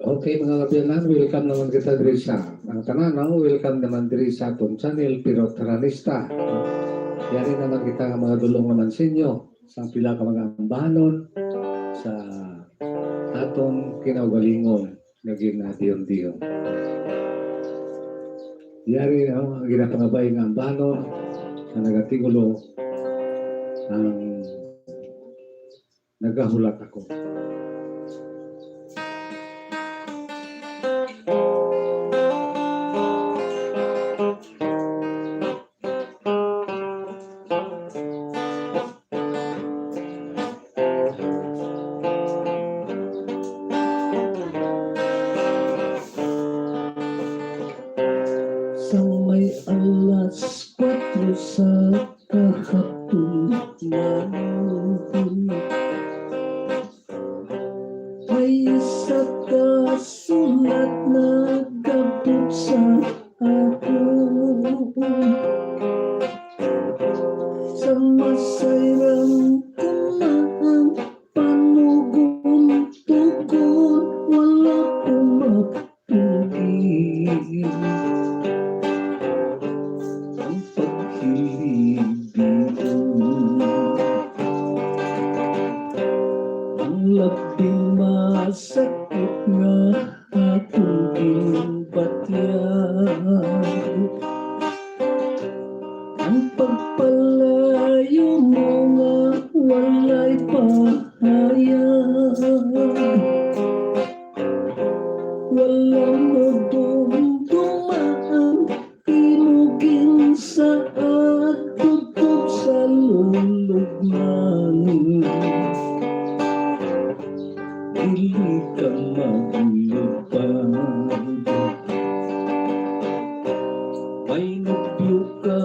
Okay mga kabiyanan, welcome naman kita diri sa ang tanan, welcome naman diri sa atong channel Pero Taranista. Yari naman kita nga mga dulong naman sa inyo sa pila ka mga ambahanon sa atong kinaugalingon naging diyon-diyon. Yari ang ginapangabay nga ambahanon na nagatigulo ang nagahulat ako. Sa may alas 4 sa kahapunan, may isa ka sulat na gabot sa ako. Sa masayang kumaan, panugong tugon, wala kong mapugin. Ang paghilibigon, ang labing masakit nga akong ginbatyan. Ang pagpalayo mo nga walay pahayag, walang magdumdumaan, imugin sa tutok sa lulugman. Dili ka maglupad, may nubyo ka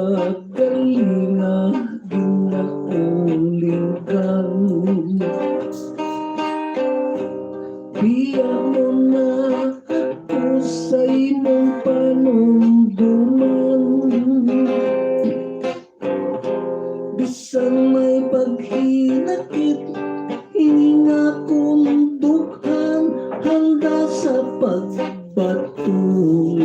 galinga, ginakuling kang. Biya mo na ako sa imong panumduman, bisan may paghinakit, hininga kong dughan, handa sa pagbatul.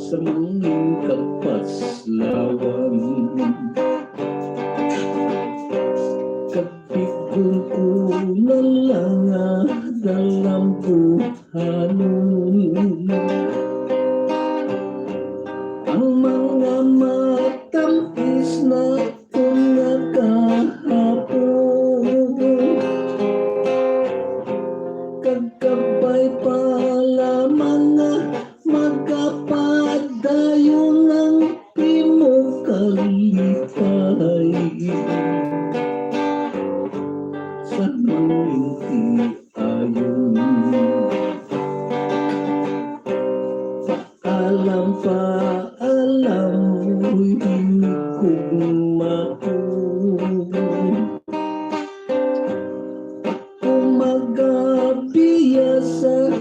Sa manging kapaslawan, kapigong ko na lang dalam buhanon. Ang mga matamis na kung nakahapon, kagkabay pa lamang nga magkapadayon ng imong kalipay. Sa manging ayon, paalam mo'y hindi kong maun. Kung magabiya sa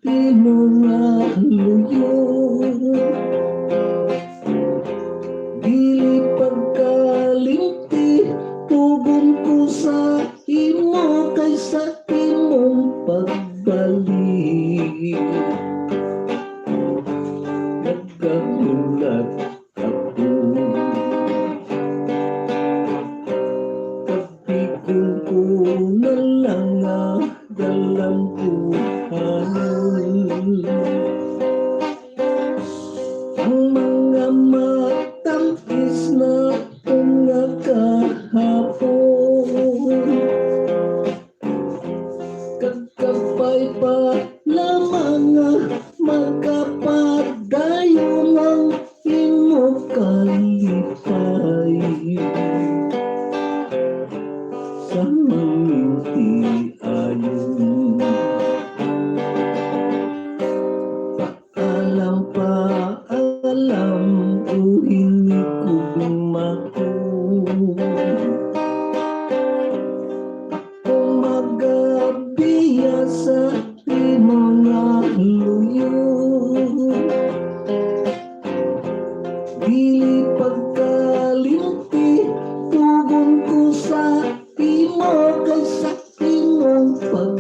imong luyo, dili pagkalimti, tugon ko sa imo kaysa imong pagbalik. Nagkagulat ako, kapigong ko na lang dalang buhanon. Ang mga matamis na mga kahapon, kagkabay pa lamang nga magkapadayon ang imong kalipay. Sa manging ayon, paalam o hindi ko makuha. Kung magabiya sa imong luyo, dili pagkalimti, tugon ko sa imo kaysa imong pag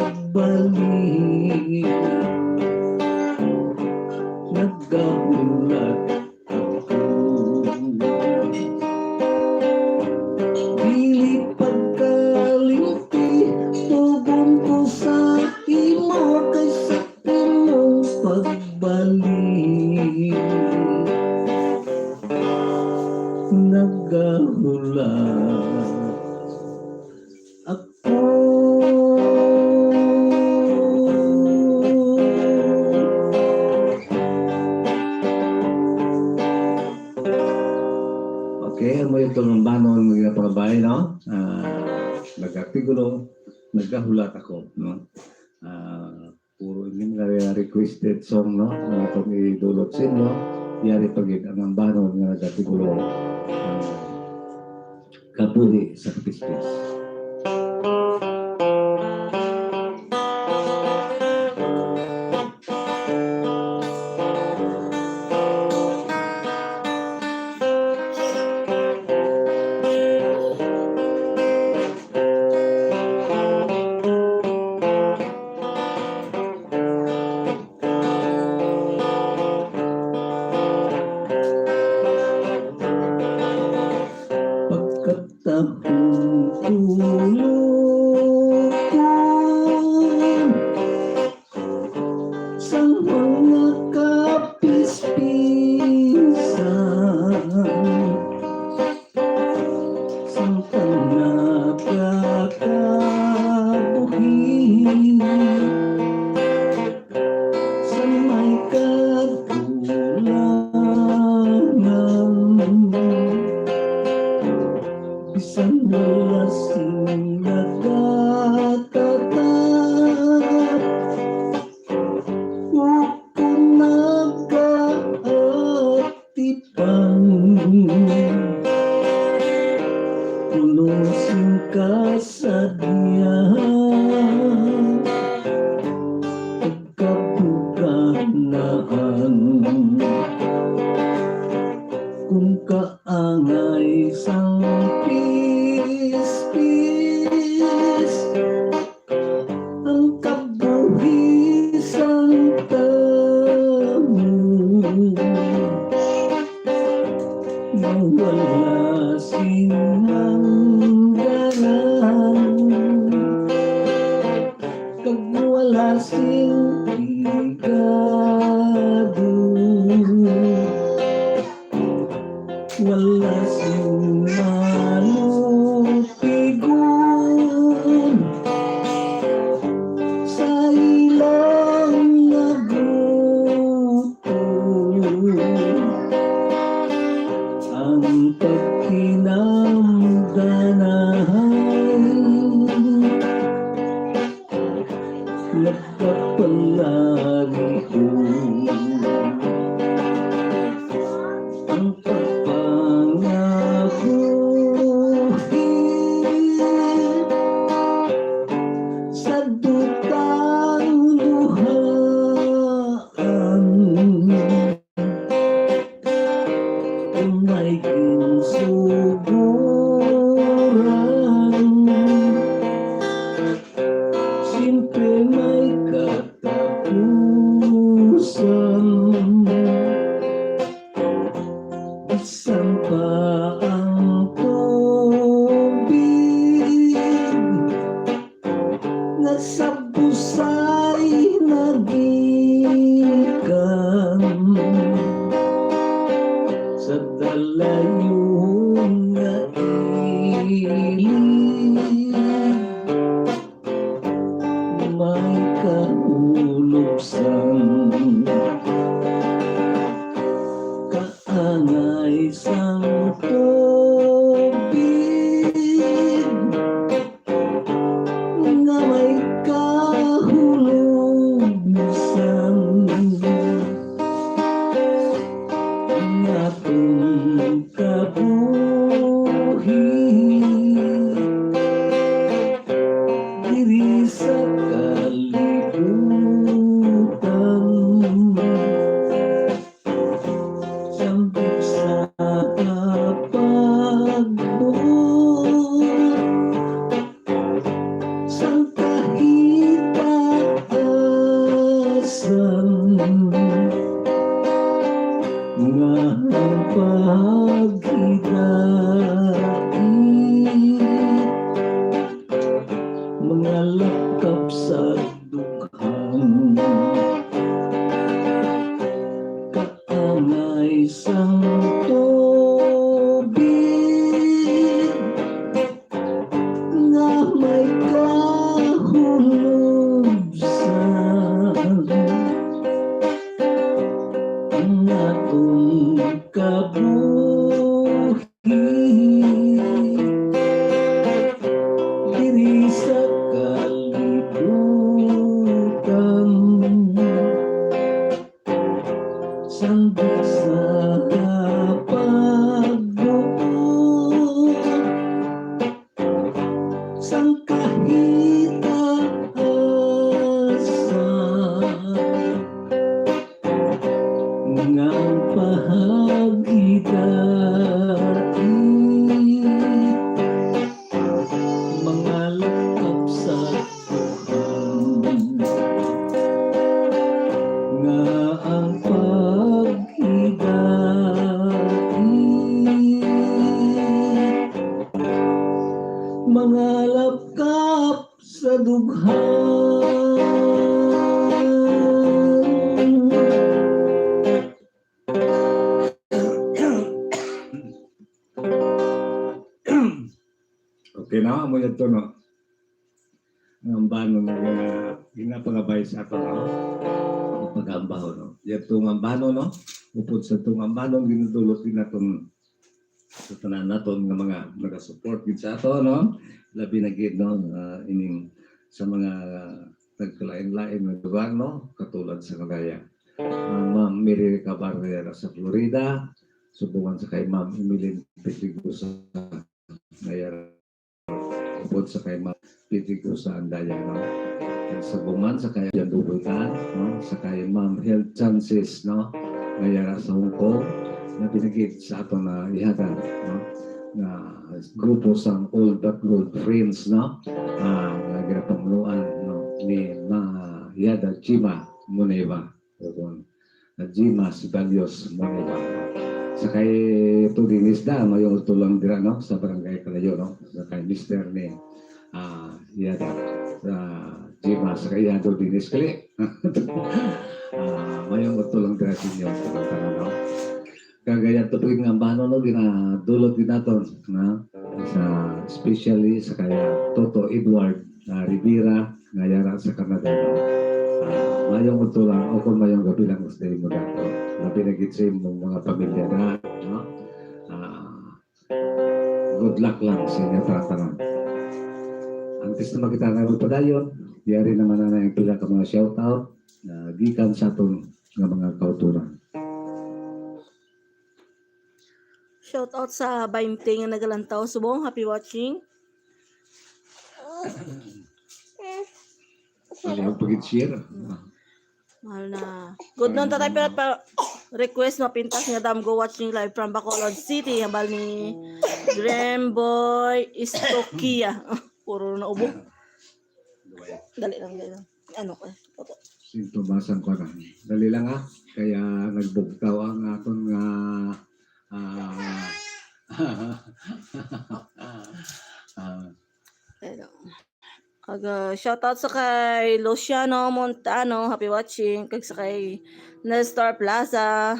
siguro nagkahulat ako, no? Puro yung mga requested song, no? Na itong idulot sa inyo. Yari pagig ang ambanon nga nagkatigulo kabuhi sa kapispis. Sa mga kapispisan, sa nagkakabuhi, sa may kagulangan, bisan wala sing nagtatatag, kung nagkaatipan, tulusin ka sa diyan, pagkabuganaan, kung kaangay sang pispis, ang kabuhisang tamo, mawala sinanggaran, kag wala sing higado, wala sing malupigon, sa ilang naguto, ang pagkinamdanahan, nagpapalagi ang pagpangabuhi, sa dutang luhaan, kung may kinsuguran, siyempre may katapusan, bisan pa ang tubig na sa busay nagikan, sa dalayong nga ilig, may kahulupsan, kaangay sang tubig, nga may kahulupsan, nga atong kabuhi, diri sa kalibutan, sambit sa pagbuot, sang kahitaasan, nga ang paghidait, mga lakap sa dukhang, kaangay sang tubig, nga may kahulubsan, ang atong kabuhi, diri sa sa dughan. Okay na, amo yan to, no? Ang bano na ginapangabay sa ato, no? Ang pag-ambaho, no? Yan itong ambano, no? Upod sa itong ambano, ginudulot din natin sa tanan naton nga mga nag-support din sa ato, no? Labi na gid, no? Ining sa mga nagkalain-lain ng lugar, no? Katulad sa Cagaya. Ma'am Mary Cabarrera sa Florida, subukan sa kay Ma'am Emilyn Petigo sa Nayara, upod sa kay Ma'am Petigo sa Andaya, no? Sa Buman, sa kay Jan Dubutan, no? Sa kay Ma'am Health Chances, no? Nayara sa Hong Kong, na pinagit sa ato na ihada, no? Na grupo sa Old But Gold Friends, no? Na ginapamuluan, no? Ni Yada Chima Muneva, na Jima Sibalios Muneva. Sa kay Tudinis da, mayong tulang dira, no? Sa barangay Kalayo, no? Sa kay Mr. ni Yada Jima, sa kay Yado Dinis kali. Mayong tulang dira sa inyo, no? Kagaya tupig nga bano, no? Ginadulot din nato, na sa especially sa kaya Toto Edward Rivera nga yara sa Canada, no? Mayong utulang o kung mayong gabi lang gusto mo dato na pinagit sa imong mga pamilya na, no? Good luck lang sa inyo tatangan. Antes na makita na magpadayon, yari naman na yung pila ka mga shoutout na gikan sa itong mga kauturan. Shoutout sa 20 nga nagalantaw. Subong, happy watching. Malihog pag-share. Mahal na. Good nun tatay pero pa request mapintas nga dam go watching live from Bacolod City. Habal ni Gremboy Istokia. Puro na ubo. Dali lang. Ano ka? Sintubasan ko na. Dali lang ha. Kaya nagbugtaw ang aton nga shoutout sa kay Luciano Montano, happy watching. Kag sa kay Nestor Plaza.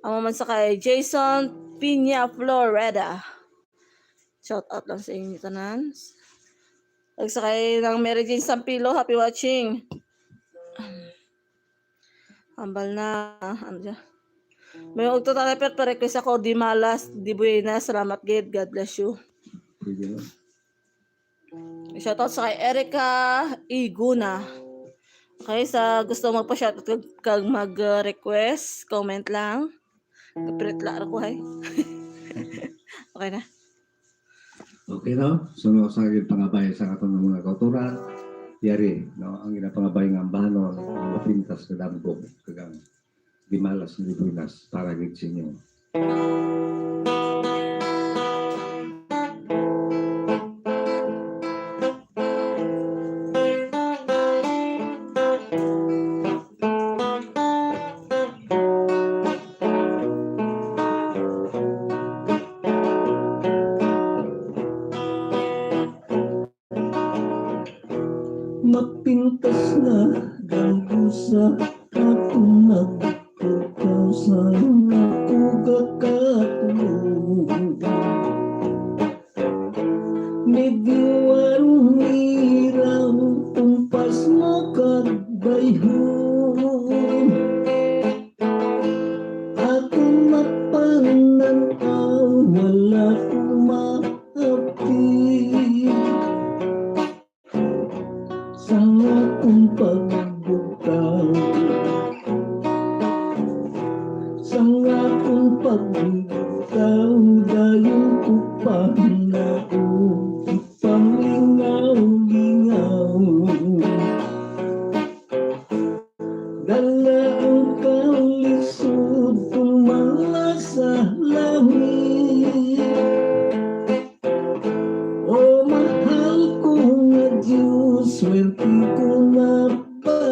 Amo man sa kay Jason Piña Florida. Shoutout lang sa inyo tanan. Kag sa kay ng Mary Jane Sampilo, happy watching. Ambal na. Ano dyan? May ugto tayo pa request ako, di malas, di buenas, salamat gid, God bless you. Shoutout sa kay Erica Iguna. Okay, sa gusto magpa-shoutout kag mag-request, comment lang. Kapilit lang ako, hay. Okay na. Okay, no? So, sa akin pangabay sa atong mga kauturan, yari, no? Ang ginapangabay ng ambanon, ang mapintas ka damgo, kagang di malas ni buenas para gid sa inyo. Mapintas na ganggo sa atong nagtukaw sa ako kakatulog. Medyo arong iraw tumpas mo kagbayhon. Akong mapanantaw wala kumaapi sa akong pagbutaw, sa akong pagbutaw, dayon ko pa na ipangingaw-ingaw. Dala ang kalisod tumala sa langit. O mahal ko nga Diyos, swerte ko na ba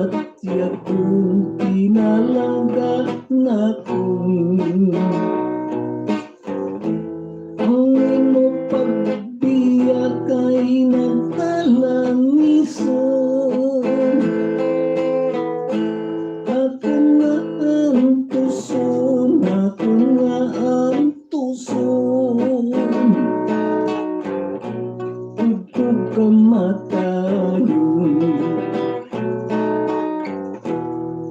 patya kung pinalangga na kung ang imo pagbiya kay nagtalangison. Ako nga ang tuson, ako nga ang tuson. Ugtog kamatayon,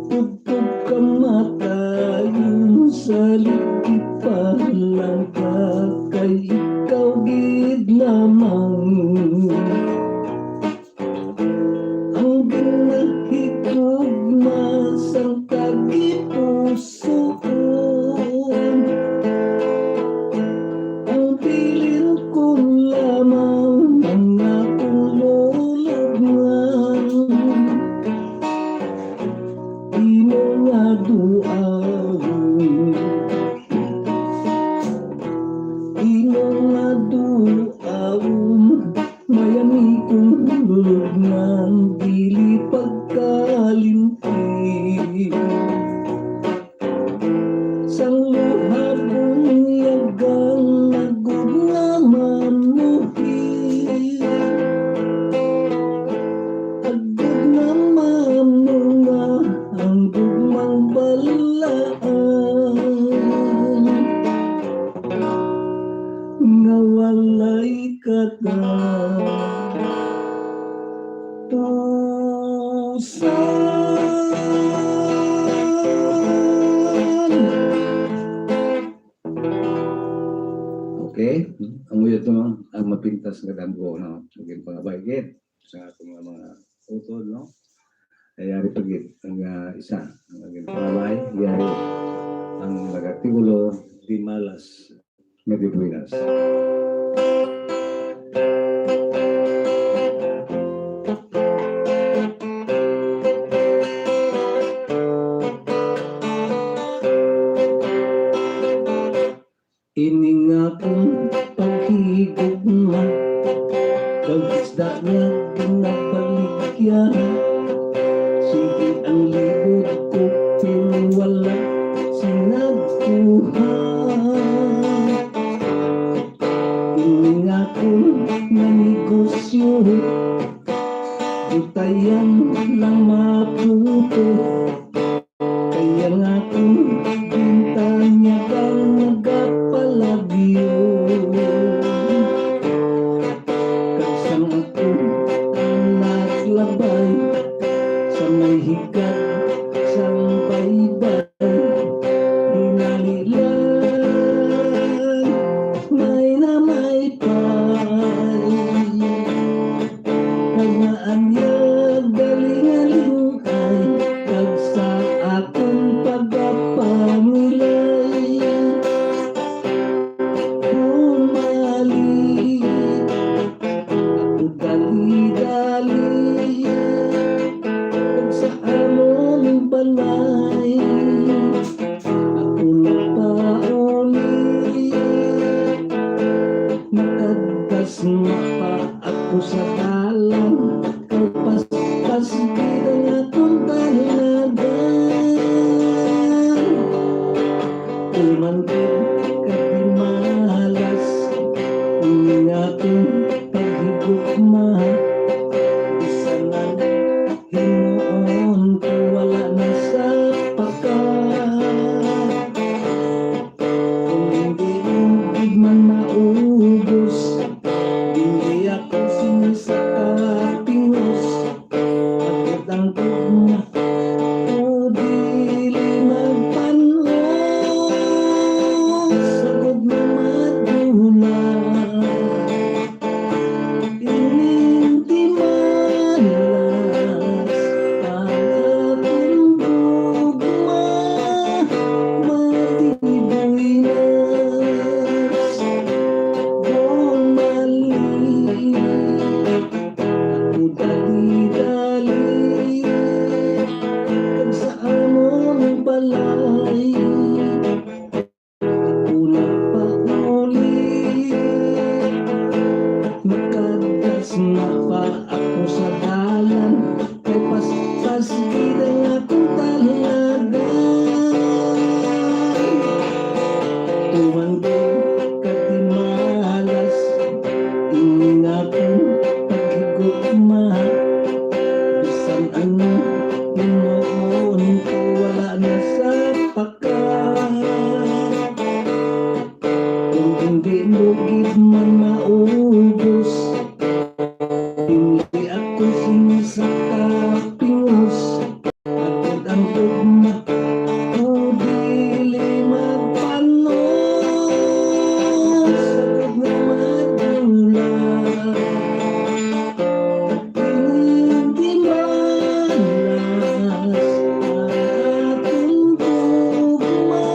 ugtog kamatayon. Sa ligid pa lang ka, kay ikaw gid lamang ang ginahigugma sang tagipusoon. Ang bilin ko lamang ang akong lulugnan. Imo nga duawon, imo nga duawon. Mayami kong lulugnan, dili pagkalimti. Sang luhabong yagang nagugnaman muhi, agud naman mo nga ang gugmang balaan. Nga walay kata Okay, ang uyod no, ang mapintas nga damgo no, maging pangabaygit sa atong mga utod no. Ayari pagit ang isa, ang maging pangabay, yari ang nagatigulo di malas medibuinas. ininga kong paghigugma, kag isda nga ginabaligyan. Sige ang libot ko kung wala sinagkuha. Ininga kong nanegosyo, butayan lang maputo. Kaya nga kung bintanya kang nagapalagyo, kasang ako ang naglabay sa may higat sang baybay. Hinalilan may na may pay, kagnaanyag galing-aling ay kag sa akong pagpapamilay. Humali ako dali-dali kag sa among balay. Ako nagpauli, nakagdas nga pa ako sa talang, kay pas-pas gid ang akong tanagan. Tuman gid kay malas ang akong paghigugma. Bisanan himuon ko wala na sa pakat. Kung hindi ugid man maubos, hindi ako sinisakapingos. Agad ang gugma o dili magpanos. Sagod na maduna, ininti malas ang akong gugma. Matibuinas bumalik ako dali-dali kag sa among balay. Ako nagpauli, nakagdas na pa ako sa dalan, kay pas-pas sa kapingos at ang ugma o dili magpanos sa madula hindi malas atong tugma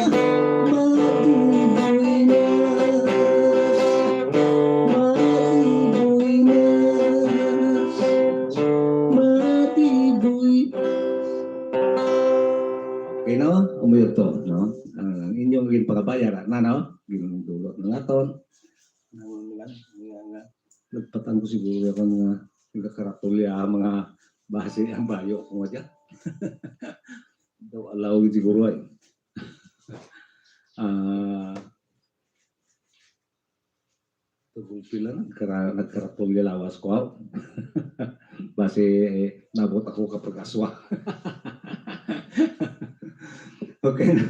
matiboy nas okay no? Umuyot to, no? Ang inyong ginpakabayaran na, no? Ginulot na naton. Nagpatan ko siguro ako nga nagkakaratulya mga base ang bayo ko nga dyan. Daw alaw siguro ay. Tugong pila nagkaratulya lawas ko. Base nabot ako kapag aswa. Okay no?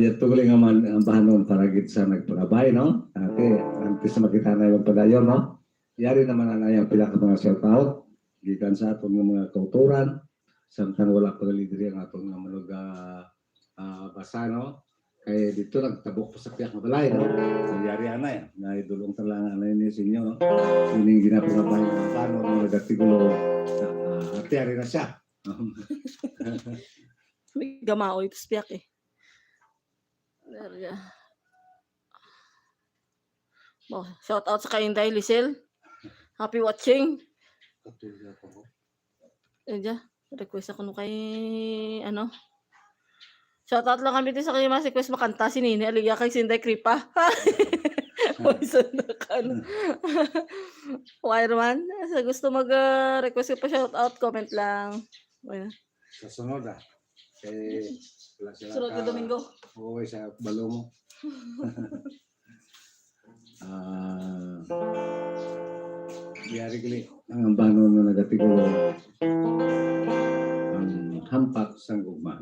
Yan tuloy nga man ang bahanon para git sa nagpagabay, no? Okay, antes na makita na yung padayon, no? Yari naman na yung pila ka mga shout-out, gikan sa atong mga kauturan, samtang wala pa lideri ang atong mga basa, no? Kaya dito nagtabok pa sa piyak na balay, no? Nangyari na yan, naidulong talang na yun sa inyo, no? Yun yung ginapagabay ng bahanon, mga nag-artikulo, at yari na siya. May gamaoy, piyak eh. Oh, shout out sa Kainday Lisel. Happy watching. Request ako no kay ano. Shout out lang kami din sa kay mas request makanta si Nini Aliya kay Sinday Kripa. Oy, sandakan. Wireman, sa gusto mag-request pa shout out, comment lang. Oy. Sa sunod kay wala sila Sunod na Domingo. Oo, sa balo mo. Yari gali ang banon na nagatigulo ang hampak sang gugma.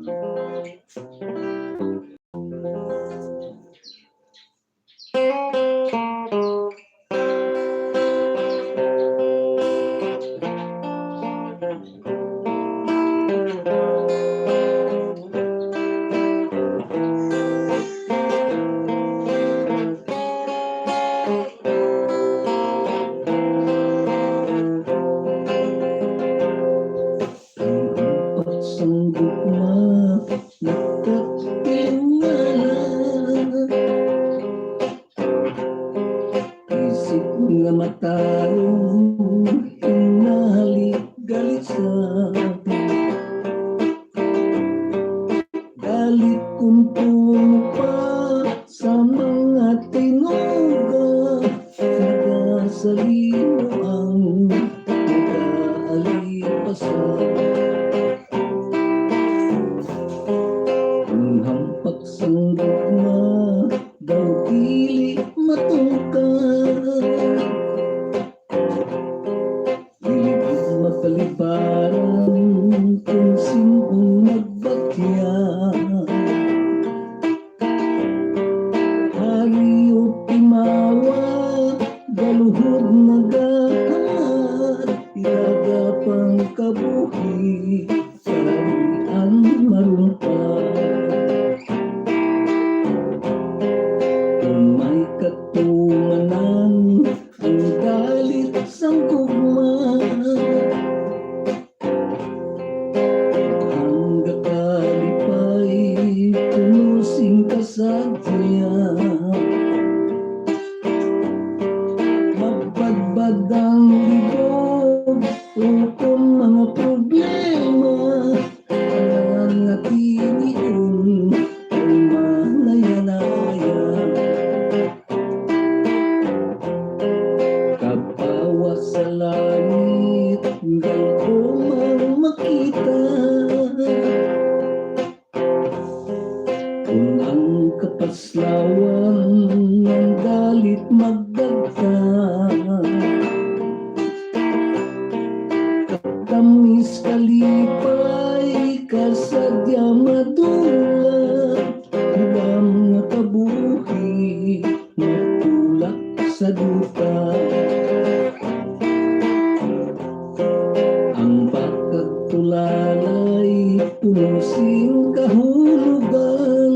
punosing kahulugan.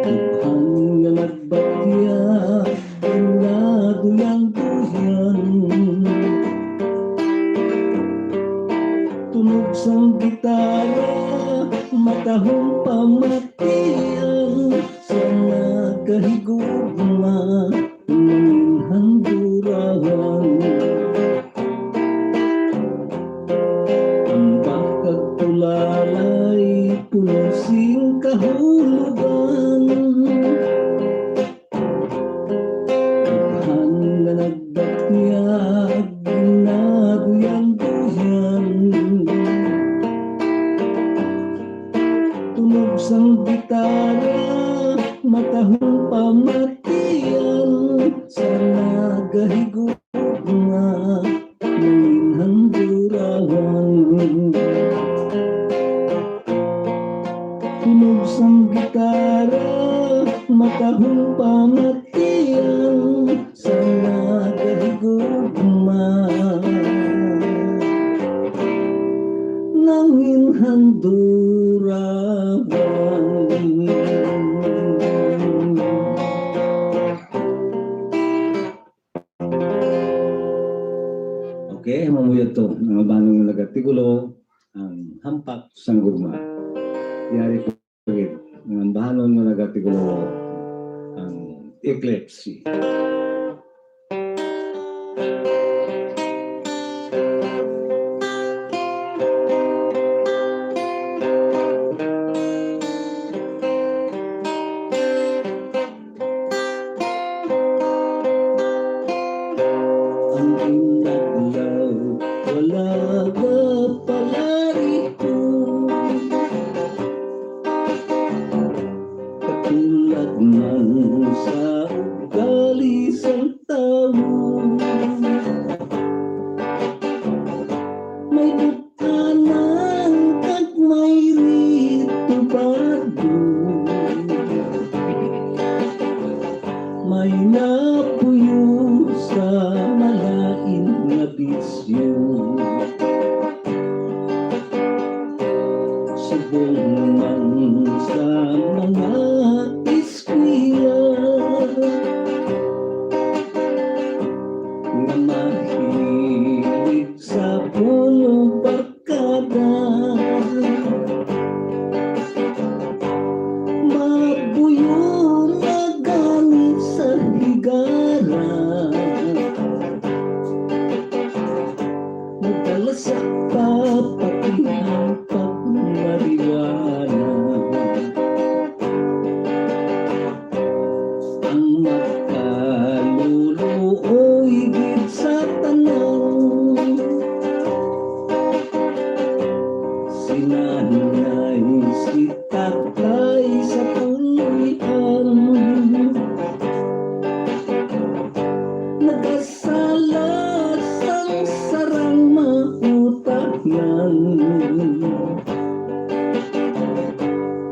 Tuhan nga nagbatya, inaduyang-duyan. Tunog sang gitara, matahong pamatian, sa nagkahigugma ng handurawan. Ang bakag tulalay, punosing kahulugan. Tuhan na nagdakyag, ginaguyang-duyan. Tunog sang gitara, matahong pamatian, sa nagahigugma ng handurawan. Tunog sang gitara, matahong pamatian, sa nagahigugma ng handurawan. Okay, mamuyat to. Ang banong nagatigulo, ang hampak sang gugma. Yari po pagit. Ang bahanon na nagatigulo, ang eclipse. Ang inaglaw, wala ba pala rito? Katulad ng sa ugali sang tao, may butanan at may rito bago. May napuyo sa malain na bisyo. Subong man sa mga eskwela na mahilig sa puno barkada. Mabuyo na galing sa higara, nagdala sa papatihan pagmariwana. Ang magkaluluoy higit sa tanan, si nanay, si tatay sa punuan. Nagkasala sang sarang mautanan,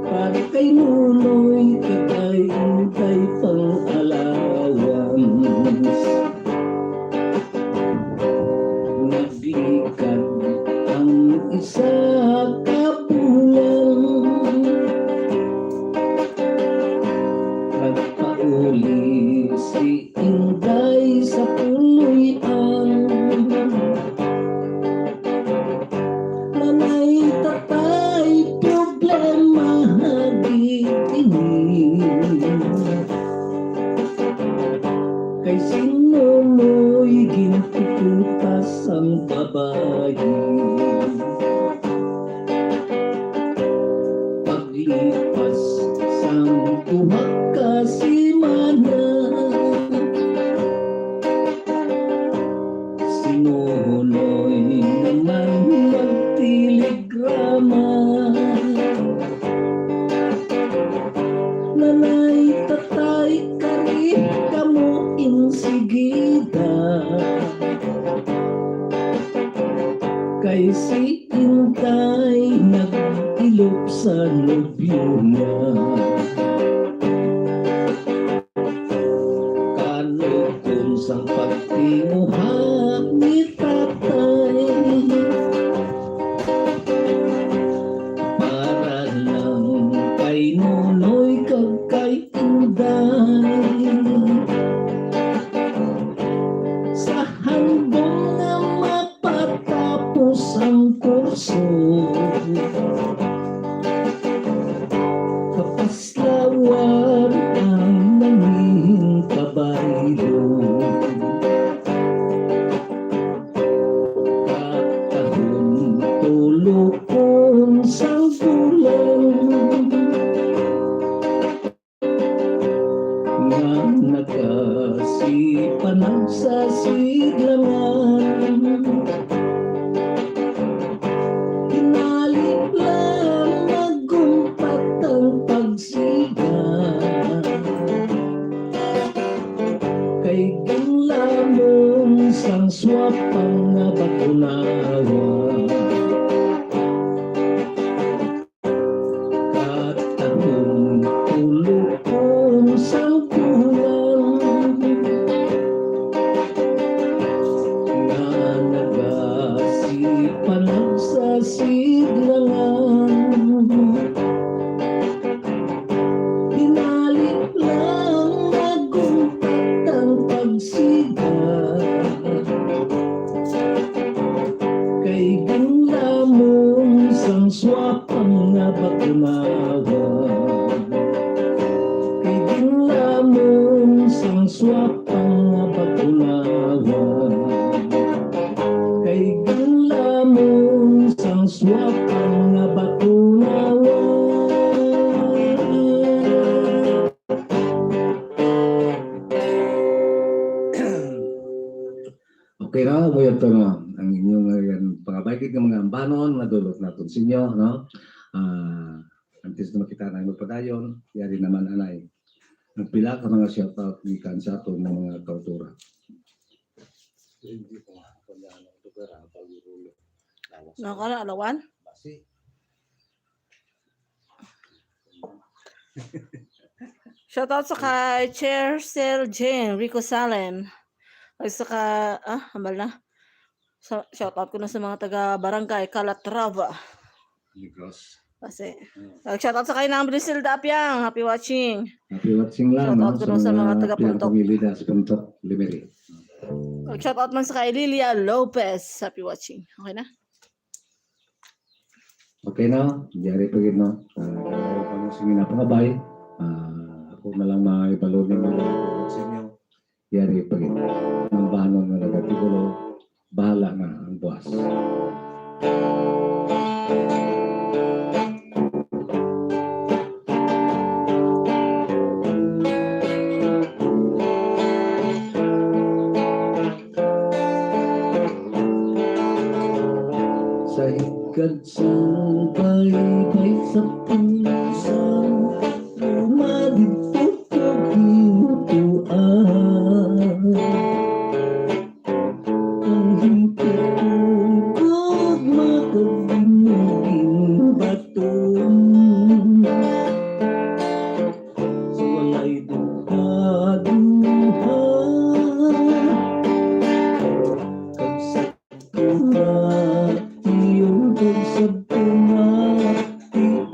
para kay nunoy katay-intay pang alawans. Nabikat ang isa kapulang, nagpauli si Inday sa punuan. Nanay tatay problema hagitinin, kay sino mo'y gintututas ang babae. Paglipas sang tuhak kasimana, sinuhuloy naman magtiligrama. Nanay tatay kari kamo insigida, kay si Intay nag-ilop sa nobyo niya. Kanukon sang pagtinguhak ni tatay, siglangan. Hinalik lang magumpat ang pagsiga, kay ginlamong sang swapang nga bagunawa. Katahong tulong sang bulan nga nagasipan sa siglangan. Hinalik lang magumpat ang pagsiga, kay ginlamong sang swapang nga bagunawa. Kay ginlamong sang swapang nga bagunawa. Kay ginlamong sang swapang nga bagunawa. Okay na, mo ito no, ang inyong pangabagig ng mga ambanon, nadulot natin sa inyo, no? Antes na makita na magpadayon, yari naman anay. Nagpila ka mga shoutout gikan sa aton ng mga kautura. Hindi ko kanya ng lugar ang pagurulo. Nakala, alawan? Basi. Shoutout sa kay Chair Sel Jane Rico Salem. Ay saka, hambal na. Shoutout ko na sa mga taga Barangay Calatrava. Negros. Kasi, shoutout sa kay ng Brisilda Apiang. Happy watching. Happy watching lang, Shoutout ko sa mga taga-Puntok. pamilya sa Puntok, Limeri. Shoutout man sa kay Lilia Lopez. Happy watching. Okay na? Okay na, diari pa gid no. Kung sige na pangabay, ako na lang maibalunin mo sa inyo. Diari pa gid. Ang bahanon nga nagatigulo, bahala na ang buwas. Sa higad sa baybay sa pusan, lumadito paghinutuan. Ang hintong kog makabinuging baton, sa walay dugaduhan. Kagsat ko na iyong kagsat ko na iyong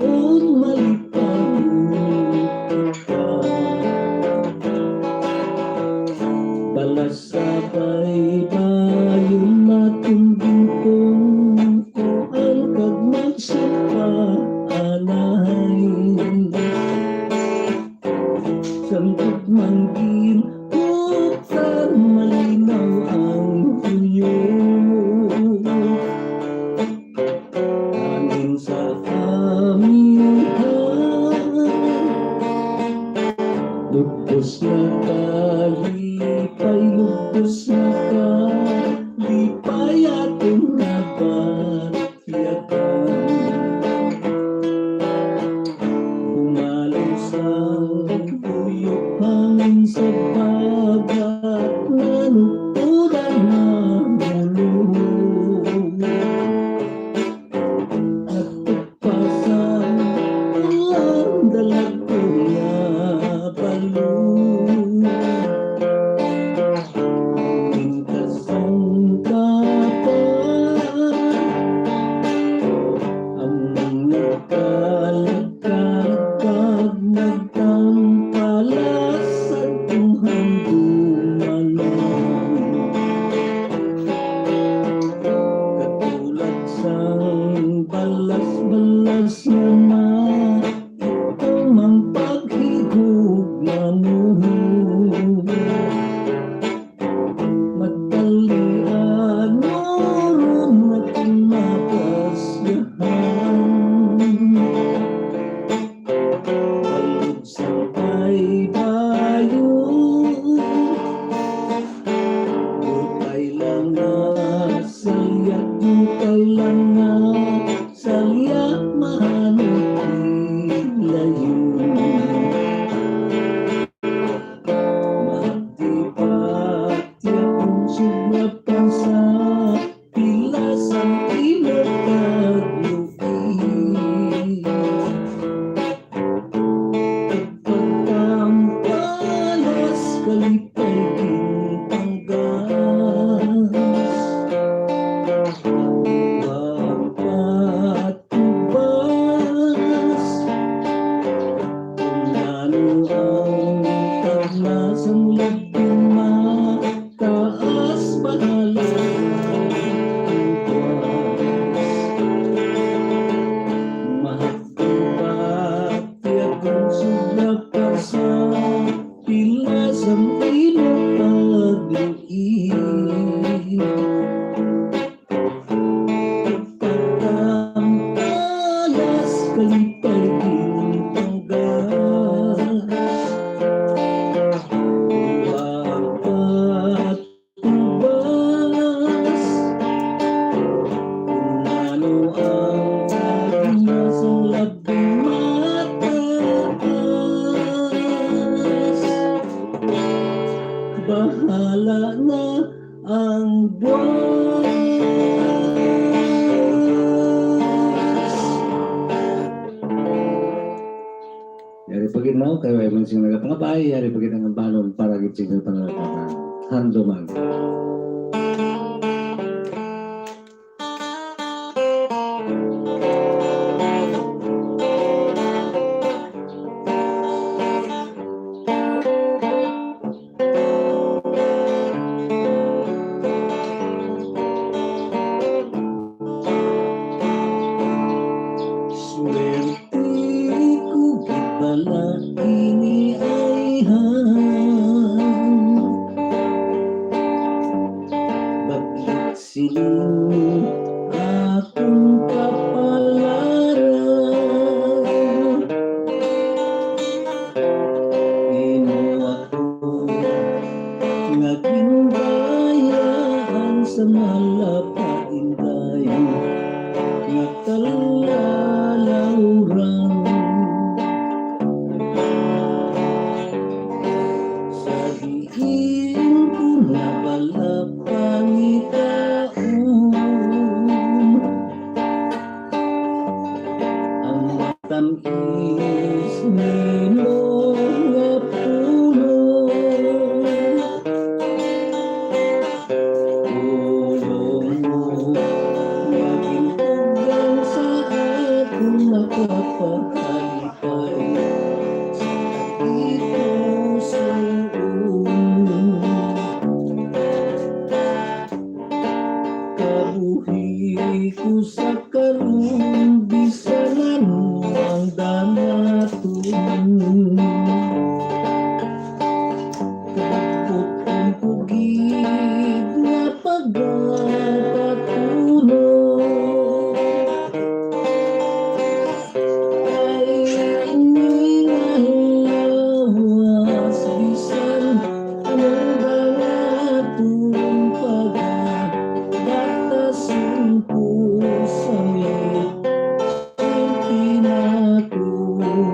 ang buwan. Yari paginaw kayo ay mansing nagapangabay, yari paginang ang balon para gitsing ng pangalatanan. Handuman. Swerte ko gibala ini ay baglit siling akong kapalaran. Ino ako nga ginbayaan sa malapain tayo nga kalalauran. Sa diin ko na bala pangitaon, ang matamis nino nga puno. Tulong mo maging tugang sa akong makapakalipay sa ito suon. Kabuhi ko sa karon bisanan mo ang danaton. Kapot ang pugid nga pagkatulog ay iningalawas bisan anong dangatong pagkabatasun ko sa milit ang pinatulog.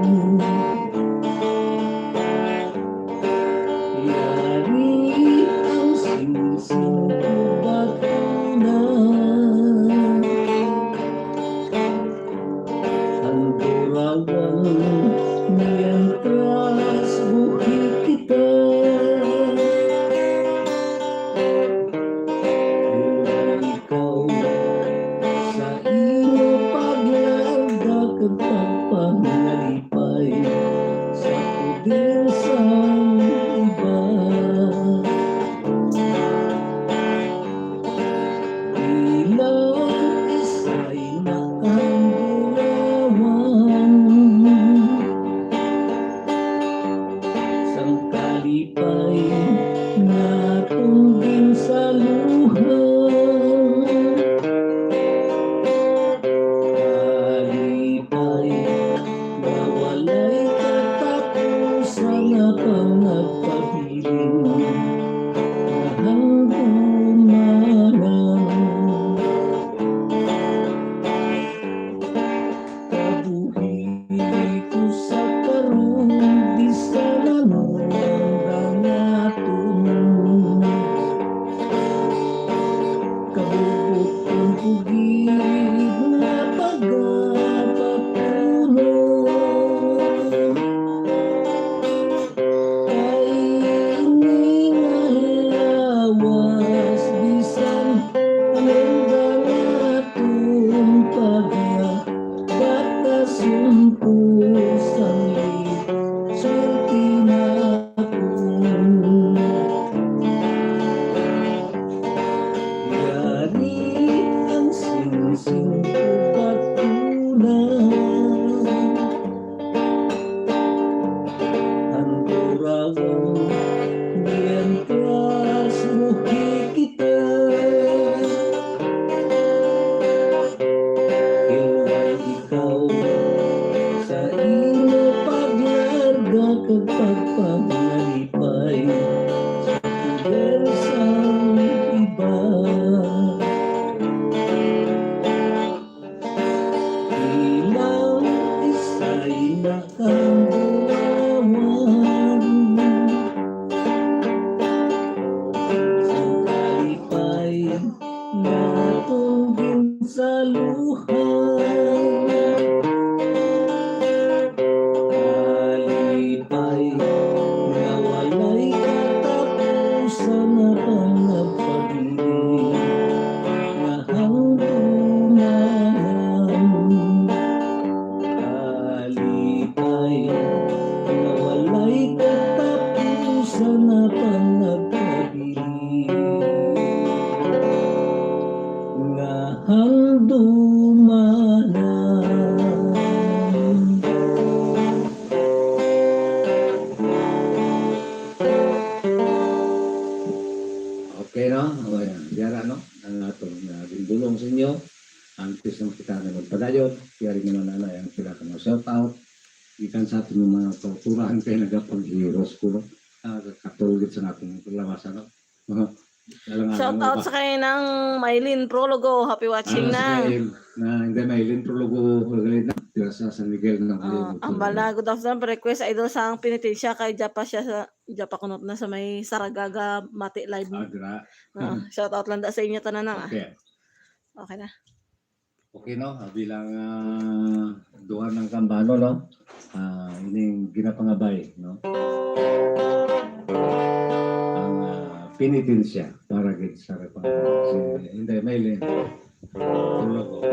yara no ang atong gindulong sa inyo antes na makita na magpadayon kaya rin naman na ang sila ka shout out ikan sa ating mga torturahan kay nagapag-heroes ko no katulad sa ating lawasan no Shout out sa kayo ng Maylin Prologo. Happy watching na. Hindi Maylin Prologo na tira sa San Miguel na Ang bala, good afternoon. Request idol sang pinitensya kay Japa siya sa Japa kunot na sa may Saragaga Mati Live. Shout out lang da sa inyo tanan na. Okay na. Okay no, bilang duha ng kambano no. Ining ginapangabay no. Penitensya para gid sa repang hindi Maylin Prologo.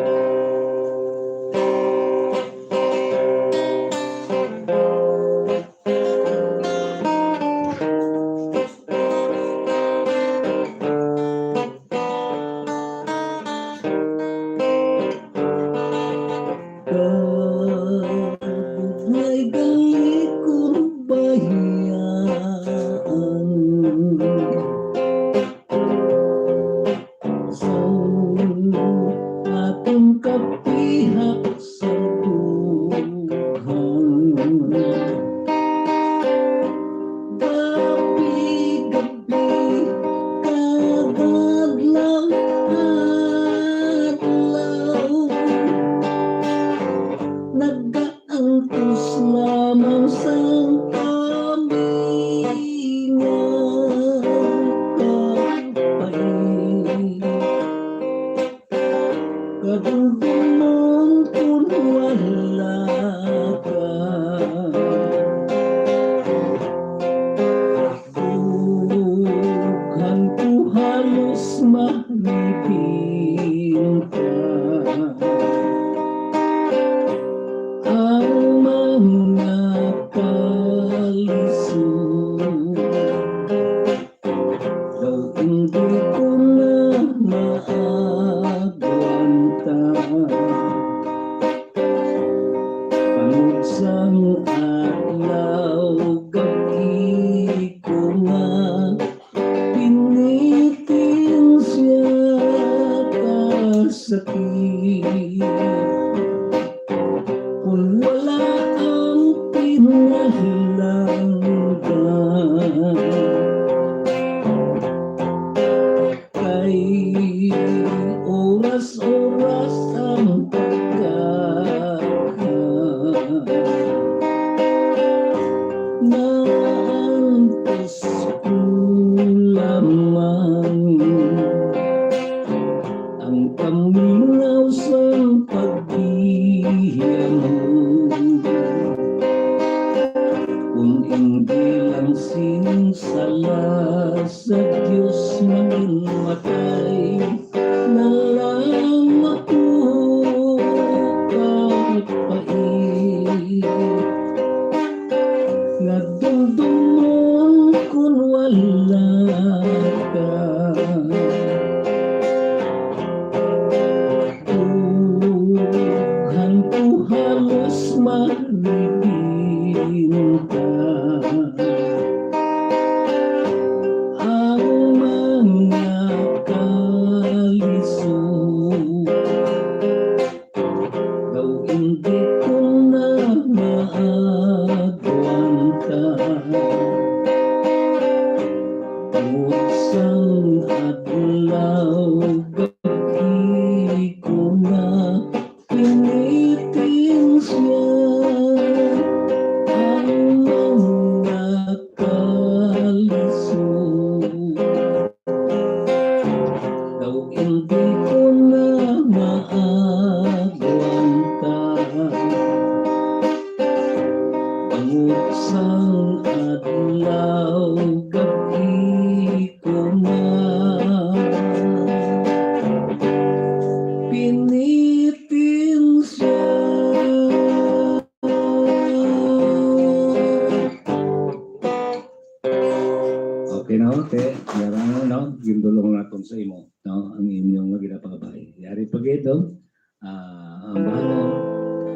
Gindulong naton sa imo no ang inyong ginapangabay yari pagito ang bahanon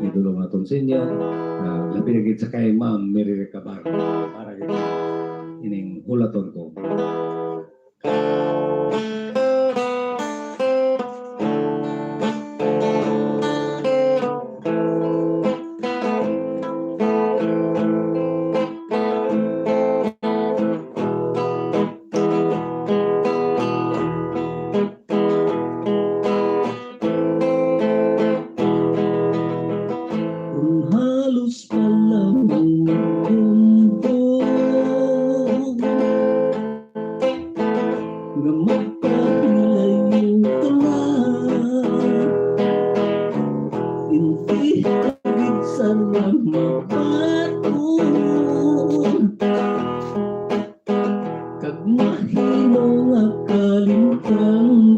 gindulong naton sa inyo labi na gid sa kay Ma'am Mary Recabar para gid ining hulaton ko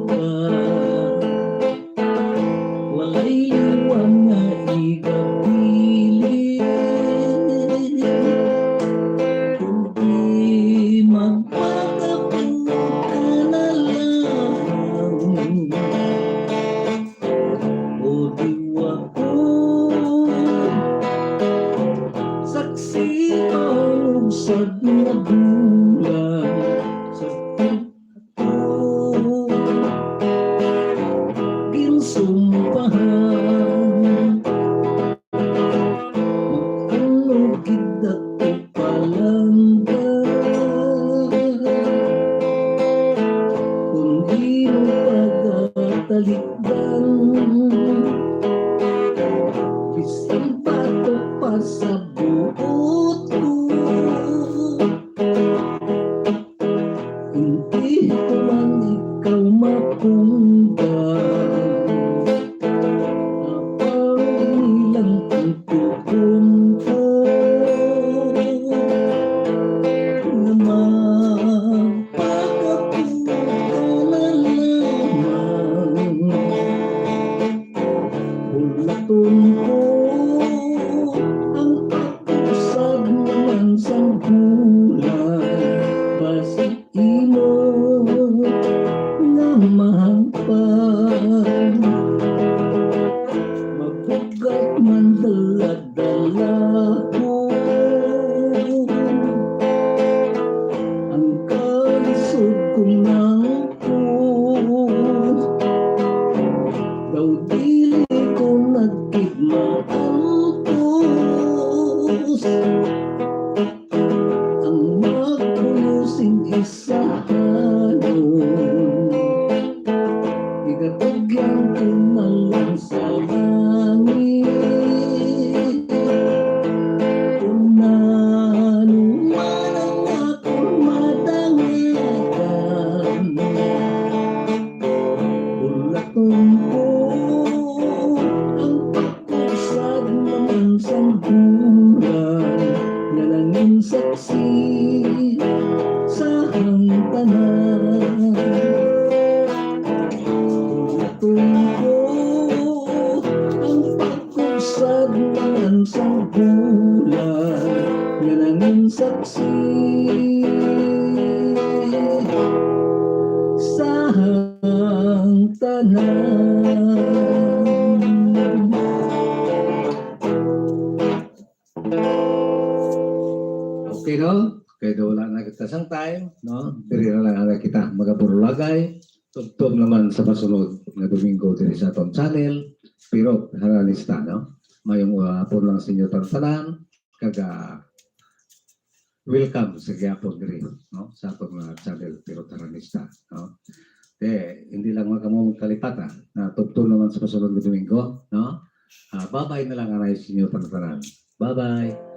ka walay liwang nga igapili kundi magpakaputa na lang o diwa ko saksi ang usad na bulan sa pagkato ginsumpahan mag-ano kita ko palangga kung ino pagkatalikdan bisan bato pa sa buot ko hindi ko man ikaw mapunggan aparong nilang tutukon ko na magpakaputa na lamang hulaton ko ang pakusag naman sa bulan basta imo na mahangpan mabugat man dala-dala ko ang kalisod kong nangkot daw dili ko nagkigmaantos ang magpulusing isahanon igatugyan ko na lang sa langit kung nanuman ang akong madangagan hulaton ko ang pakusag naman sa bulan na nanging saksi sa hangtanan hulaton ko ang pakusag naman sa bulan na nanging saksi sa hangtanan. Okay, no? Kaya daw wala na kita sang time, no? Diri na lang na kita magaburulagay. Tugtog naman sa masunod na Domingo diri sa atong channel. Pero haranista, no? Mayong po lang sa inyo tantanan. Kaga welcome sa gyapon diri, no? Sa atong channel pero haranista, no? Hindi lang magamong kalipata na tugtog naman sa masunod na Domingo, no? Bye-bye na lang aray sa inyo tantanan. Bye-bye.